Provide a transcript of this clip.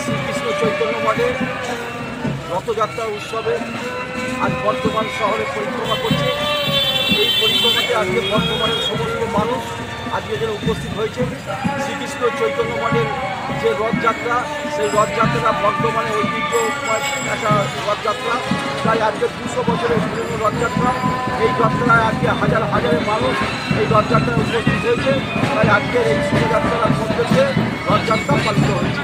শ্রীকৃষ্ণ চৈতন্য মঠের রথযাত্রা উৎসবে আজ বর্ধমান শহরে পরিক্রমা করছে। এই পরিক্রমাতে আজকে বর্ধমানের সমস্ত মানুষ আজকে যেন উপস্থিত হয়েছে। শ্রীকৃষ্ণ চৈতন্য মঠের যে রথযাত্রা, সেই রথযাত্রাটা বর্ধমানে ঐতিহ্যময় একটা রথযাত্রা। তাই আজকে 200 বছরের পুরনো রথযাত্রা। এই যাত্রায় আজকে হাজার হাজারের মানুষ এই রথযাত্রায় উপস্থিত হয়েছে। তাই আজকের এই শোভাযাত্রার মধ্যে দিয়ে রথযাত্রা পালিত হয়েছে।